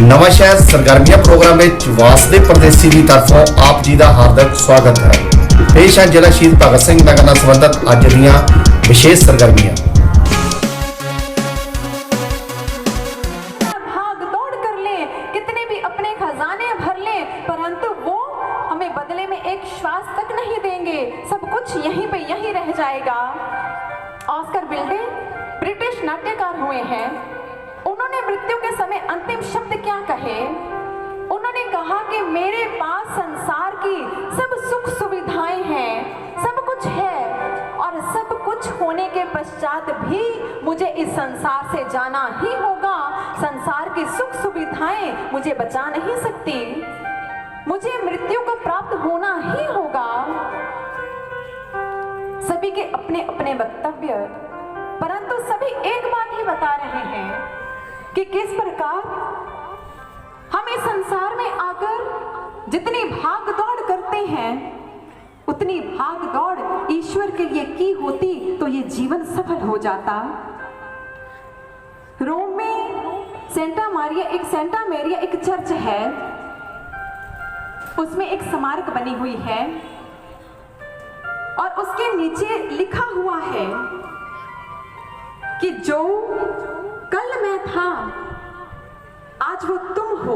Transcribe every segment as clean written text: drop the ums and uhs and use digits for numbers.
ਨਵਾਂ ਸ਼ਹਿਰ ਸਰਗਰਮੀਆਂ ਪ੍ਰੋਗਰਾਮ ਵਿੱਚ ਵਾਸਦੇਵ ਪਰਦੇਸੀ ਦੀ ਤਰਫੋਂ ਆਪ ਜੀ ਦਾ ਹਾਰਦਿਕ ਸਵਾਗਤ ਹੈ। ਪੇਸ਼ ਹੈ ਜ਼ਿਲ੍ਹਾ ਸ਼ਹੀਦ ਭਗਤ ਸਿੰਘ ਨਗਰ ਨਾਲ ਸੰਬੰਧਿਤ ਅੱਜ ਦੀਆਂ ਵਿਸ਼ੇਸ਼ ਸਰਗਰਮੀਆਂ। भाग दौड़ कर ले, कितने भी अपने खजाने भर ले, परंतु वो हमें बदले में एक श्वास तक नहीं देंगे। सब कुछ यहीं पे यहीं रह जाएगा। ऑस्कर विल्डे ब्रिटिश नाट्यकार हुए हैं। उन्होंने मृत्यु के समय अंतिम शब्द क्या कहे? उन्होंने कहा कि मेरे पास संसार की सब सुख सुविधाएं हैं, सब कुछ है, और सब कुछ होने के पश्चात भी मुझे इस संसार से जाना ही होगा। संसार की सुख सुविधाएं मुझे बचा नहीं सकती, मुझे मृत्यु को प्राप्त होना ही होगा। सभी के अपने अपने वक्तव्य, परंतु सभी एक बात ही बता रहे हैं कि किस प्रकार हम इस संसार में आकर जितनी भाग दौड़ करते हैं, उतनी भाग दौड़ ईश्वर के लिए की होती तो ये जीवन सफल हो जाता। रोम में सेंटा मेरिया एक चर्च है, उसमें एक स्मारक बनी हुई है और उसके नीचे लिखा हुआ है कि जो कल मैं था आज वो तुम हो,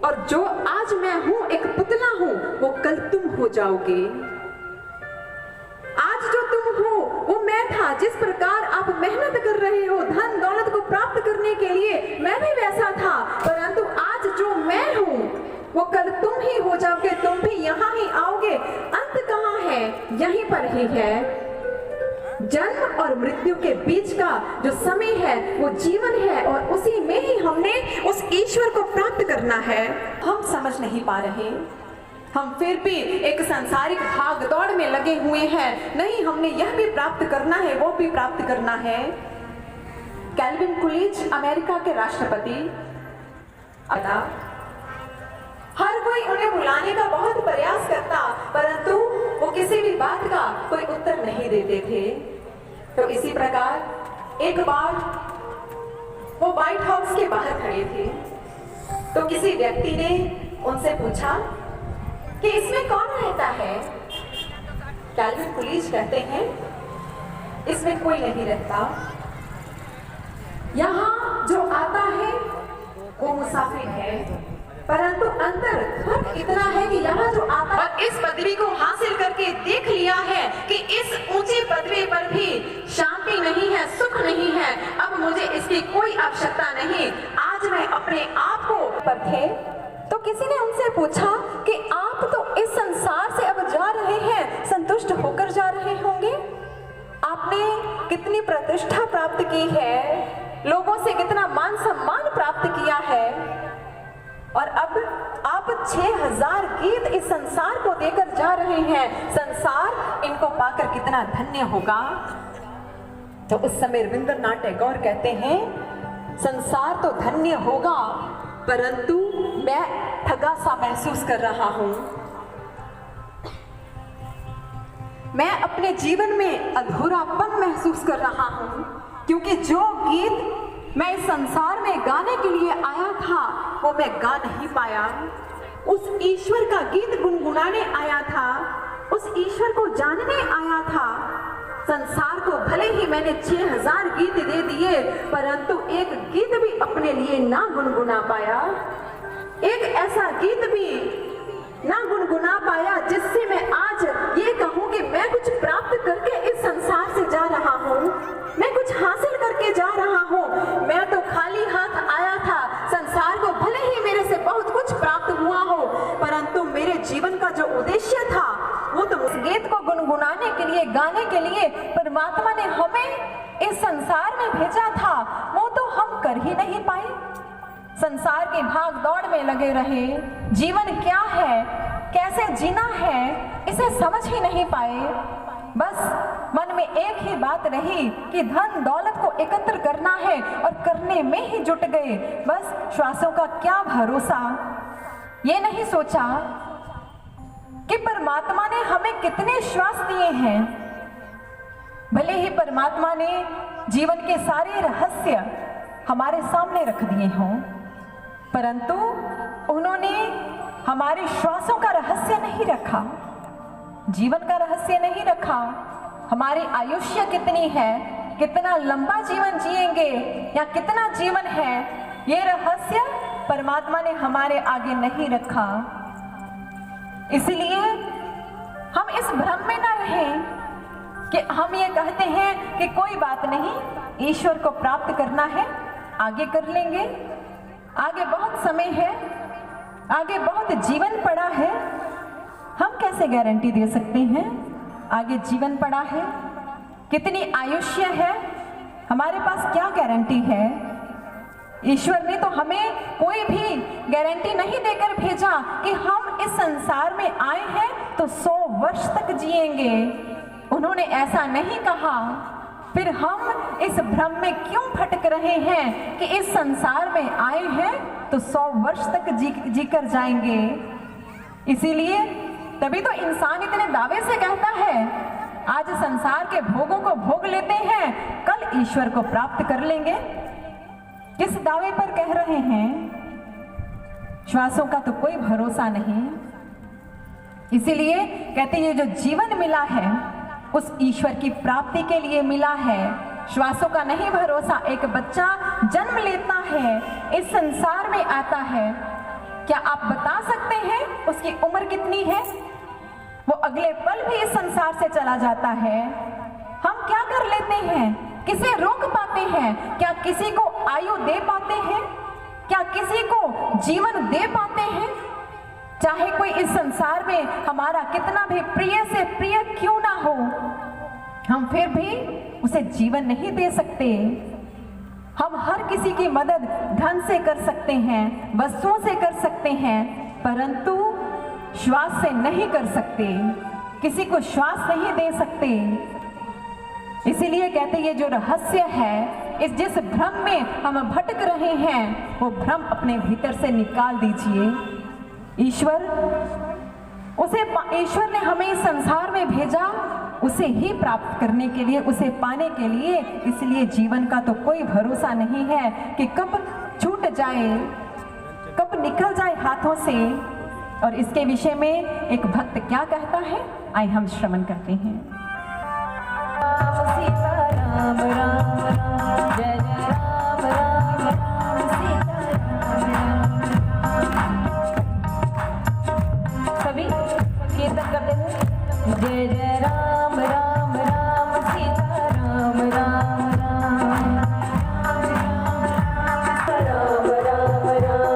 और जो आज मैं हूं एक पुतला हूं वो कल तुम हो जाओगे। आज जो तुम हो वो मैं था। जिस प्रकार आप मेहनत कर रहे हो धन दौलत को प्राप्त करने के लिए, मैं भी वैसा था, परंतु आज जो मैं हूं वो कल तुम ही हो जाओगे, तुम भी यहां ही आओगे। अंत कहां है? यहीं पर ही है। जन्म और मृत्यु के बीच का जो समय है वो जीवन है, और उसी में ही हमने उस ईश्वर को प्राप्त करना है। हम समझ नहीं पा रहे, हम फिर भी एक सांसारिक भाग दौड़ में लगे हुए हैं। नहीं, हमने यह भी प्राप्त करना है, वो भी प्राप्त करना है। कैल्विन कुलीज अमेरिका के राष्ट्रपति, हर कोई उन्हें बुलाने का बहुत प्रयास करता, परंतु वो किसी भी बात का कोई उत्तर नहीं देते थे। तो इसी प्रकार एक बार वो व्हाइट हाउस के बाहर खड़े थे, तो किसी व्यक्ति ने उनसे पूछा कि इसमें कौन रहता है? कैल्विन कुलीज कहते हैं, इसमें कोई नहीं रहता। यहाँ जो आता है वो मुसाफिर है, परंतु अंदर फर्क इतना है कि यहाँ जो आता और इस पदवी को हासिल करके देख लिया है कि इस ऊंची पदवी पर भी शांति नहीं है, सुख नहीं है, अब मुझे इसकी कोई आवश्यकता नहीं। आज मैं अपने आप को पर थे, तो किसी ने उनसे पूछा कि आप तो इस संसार से अब जा रहे हैं, संतुष्ट होकर जा रहे होंगे। आपने कितनी प्रतिष्ठा प्राप्त की है, लोगों से कितना मान सम्मान प्राप्त किया है, और अब आप 6000 गीत इस संसार को देकर जा रहे हैं। संसार इनको पाकर कितना धन्य होगा। तो उस समय रविंद्रनाथ टैगोर कहते हैं, संसार तो धन्य होगा, परंतु मैं ठगा सा महसूस कर रहा हूं। मैं अपने जीवन में अधूरापन महसूस कर रहा हूं, क्योंकि जो गीत मैं इस संसार में गाने के लिए आया था वो मैं गा नहीं पाया। उस ईश्वर का गीत गुनगुनाने आया था, उस ईश्वर को जानने आया था। संसार को भले ही मैंने 6000 गीत दे दिए, परंतु एक गीत भी अपने लिए ना गुनगुना पाया, एक ऐसा गीत भी ना गुनगुना पाया जिससे मैं आज ये कहूं कि मैं कुछ प्राप्त करके इस संसार से जा रहा हूं, मैं कुछ हासिल करके जा रहा हूं। मैं तो खाली हाथ आया था। संसार को भले ही मेरे से बहुत कुछ प्राप्त हुआ हो, परंतु मेरे जीवन का जो उद्देश्य था वो तो उस गीत को गुनगुनाने के लिए, गाने के लिए परमात्मा ने हमें इस संसार में भेजा था, वो तो हम कर ही नहीं पाए। संसार की भाग दौड़ में लगे रहे। जीवन क्या है, कैसे जीना है, इसे समझ ही नहीं पाए। बस मन में एक ही बात रही कि धन दौलत को एकत्र करना है, और करने में ही जुट गए। बस श्वासों का क्या भरोसा। ये नहीं सोचा कि परमात्मा ने हमें कितने श्वास दिए हैं। भले ही परमात्मा ने जीवन के सारे रहस्य हमारे सामने रख दिए हों, परंतु उन्होंने हमारे श्वासों का रहस्य नहीं रखा, जीवन का रहस्य नहीं रखा। हमारी आयुष्य कितनी है, कितना लंबा जीवन जिएंगे या कितना जीवन है, ये रहस्य परमात्मा ने हमारे आगे नहीं रखा। इसलिए हम इस भ्रम में न रहें कि हम ये कहते हैं कि कोई बात नहीं, ईश्वर को प्राप्त करना है, आगे कर लेंगे, आगे बहुत समय है, आगे बहुत जीवन पड़ा है। हम कैसे गारंटी दे सकते हैं आगे जीवन पड़ा है, कितनी आयुष्य है, हमारे पास क्या गारंटी है? ईश्वर ने तो हमें कोई भी गारंटी नहीं देकर भेजा कि हम इस संसार में आए हैं तो 100 वर्ष तक जिएंगे। उन्होंने ऐसा नहीं कहा। फिर हम इस भ्रम में क्यों भटक रहे हैं कि इस संसार में आए हैं तो 100 वर्ष तक जीकर जाएंगे? इसीलिए तभी तो इंसान इतने दावे से कहता है, आज संसार के भोगों को भोग लेते हैं, कल ईश्वर को प्राप्त कर लेंगे। किस दावे पर कह रहे हैं? श्वासों का तो कोई भरोसा नहीं। इसीलिए कहते हैं जो जीवन मिला है उस ईश्वर की प्राप्ति के लिए मिला है, श्वासों का नहीं भरोसा। एक बच्चा जन्म लेता है, इस संसार में आता है, क्या आप बता सकते हैं उसकी उम्र कितनी है? वो अगले पल भी इस संसार से चला जाता है। हम क्या कर लेते हैं? किसे रोक पाते हैं? क्या किसी को आयु दे पाते हैं? क्या किसी को जीवन दे पाते हैं? चाहे कोई इस संसार में हमारा कितना भी प्रिय से प्रिय क्यों ना हो, हम फिर भी उसे जीवन नहीं दे सकते। हम हर किसी की मदद धन से कर सकते हैं, वस्तुओं से कर सकते हैं, परंतु श्वास से नहीं कर सकते, किसी को श्वास नहीं दे सकते। इसीलिए कहते ये जो रहस्य है, इस जिस भ्रम में हम भटक रहे हैं, वो भ्रम अपने भीतर से निकाल दीजिए। ईश्वर ने हमें इस संसार में भेजा उसे ही प्राप्त करने के लिए, उसे पाने के लिए। इसलिए जीवन का तो कोई भरोसा नहीं है कि कब छूट जाए, कब निकल जाए हाथों से। और इसके विषय में एक भक्त क्या कहता है, आइए हम श्रवण करते हैं। सीता राम राम राम, जय जय राम राम राम, सीता राम राम। सभी कीर्तन करते हैं, जय जय राम राम राम, सीता राम राम राम, राम राम राम।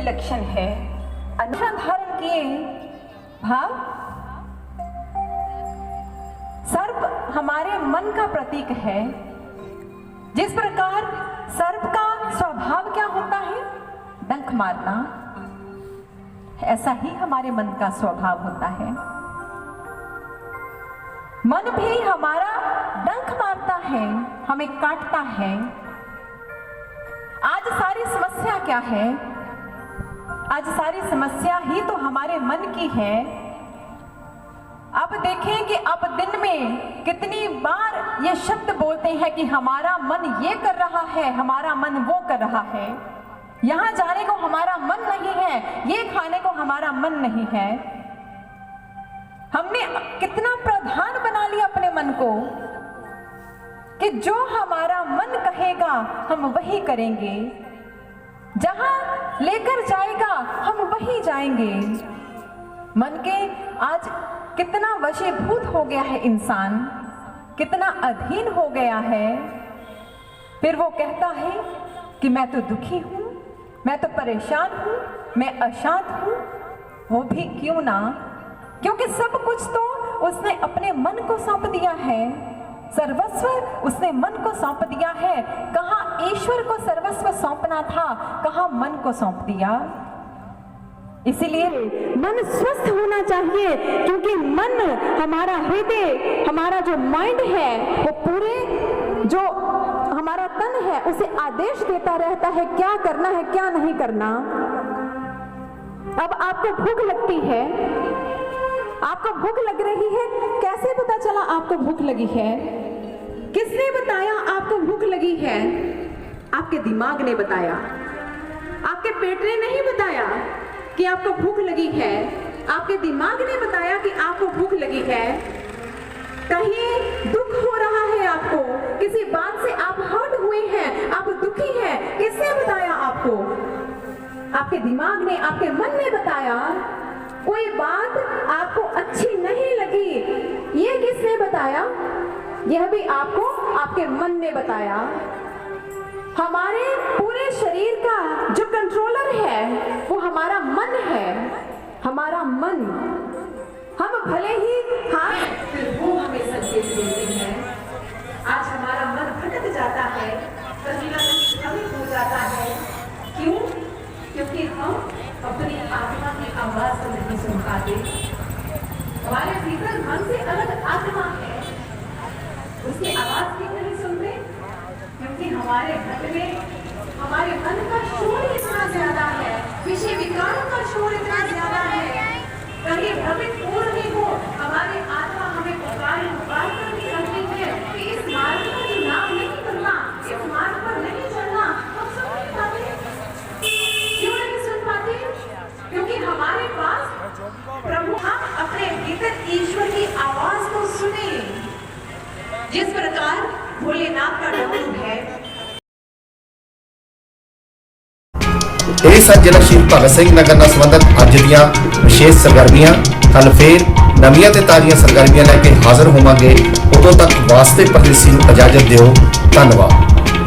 लक्षण है। अनुष्ठान धारण किए भाव। सर्प हमारे मन का प्रतीक है। जिस प्रकार सर्प का स्वभाव क्या होता है, डंक मारना, ऐसा ही हमारे मन का स्वभाव होता है। मन भी हमारा डंक मारता है, हमें काटता है। आज सारी समस्या क्या है? आज सारी समस्या ही तो हमारे मन की है। आप देखें कि आप दिन में कितनी बार ये शब्द बोलते हैं कि हमारा मन ये कर रहा है, हमारा मन वो कर रहा है, यहां जाने को हमारा मन नहीं है, ये खाने को हमारा मन नहीं है। हमने कितना प्रधान बना लिया अपने मन को कि जो हमारा मन कहेगा हम वही करेंगे, जहां लेकर जाएगा हम वही जाएंगे। मन के आज कितना वशीभूत हो गया है इंसान, कितना अधीन हो गया है। फिर वो कहता है कि मैं तो दुखी हूं, मैं तो परेशान हूं, मैं अशांत हूं। वो भी क्यों ना, क्योंकि सब कुछ तो उसने अपने मन को सौंप दिया है। सर्वस्व उसने मन को सौंप दिया है। कहां ईश्वर को सर्वस्व सौंपना था, कहां मन को सौंप दिया। इसीलिए मन स्वस्थ होना चाहिए, क्योंकि मन हमारा हृदय, हमारा जो माइंड है, वो पूरे जो हमारा तन है उसे आदेश देता रहता है क्या करना है क्या नहीं करना। अब आपको भूख लगती है, आपको भूख लग रही है, कैसे पता चला आपको भूख लगी है? किसने बताया आपको भूख लगी है? आपके दिमाग ने बताया, आपके पेट ने नहीं बताया कि आपको भूख लगी है। आपके दिमाग ने बताया कि आपको भूख लगी है। कहीं दुख हो रहा है आपको, किसी बात से आप हर्ट हुए हैं, आप दुखी हैं, किसने बताया आपको? आपके दिमाग ने, आपके मन ने बताया। कोई बात आपको अच्छी नहीं लगी, ये किसने बताया? यह भी आपको आपके मन ने बताया। हमारे पूरे शरीर का जो कंट्रोलर है वो हमारा मन है। हमारा मन, हम भले ही हाथ फिर वो हमें संकेत देते हैं। आज हमारा मन भटक जाता है, कहीं ना कहीं हमें हो जाता है। क्यों? क्योंकि हम अपनी आत्मा की आवाज को नहीं सुन पाते। हमारे भीतर मन से अलग आत्मा है, उसकी आवाज भी नहीं सुनते, क्योंकि हमारे मन में हमारे मन का शोर इतना ज्यादा है, विषय विकारों का शोर इतना ज्यादा है। कहीं भ्रमित हो रही हो, हमारी आत्मा हमें पुकार कर भी कहती है कि इस मार्ग का चुनाव नहीं करना, इस मार्ग पर नहीं चलना। हम सुन नहीं पाते। क्यों नहीं सुन पाते? क्योंकि हमारे पास प्रभु, हम अपने भीतर ईश्वर की आवाज को सुने। जिस प्रकार भोलेनाथ का डमरू है। ਇਹ ਸਨ ਜ਼ਿਲ੍ਹਾ ਸ਼ਹੀਦ ਭਗਤ ਸਿੰਘ ਨਗਰ ਨਾਲ ਸੰਬੰਧਿਤ ਅੱਜ ਦੀਆਂ ਵਿਸ਼ੇਸ਼ ਸਰਗਰਮੀਆਂ। ਕੱਲ੍ਹ ਫੇਰ ਨਵੀਆਂ ਤੇ ਤਾਜ਼ੀਆਂ ਸਰਗਰਮੀਆਂ ਲੈ ਕੇ ਹਾਜ਼ਰ ਹੋਵਾਂਗੇ। ਉਦੋਂ ਤੱਕ ਵਾਸਤੇ ਪਰਦੇਸੀ ਨੂੰ ਇਜਾਜ਼ਤ ਦਿਓ। ਧੰਨਵਾਦ।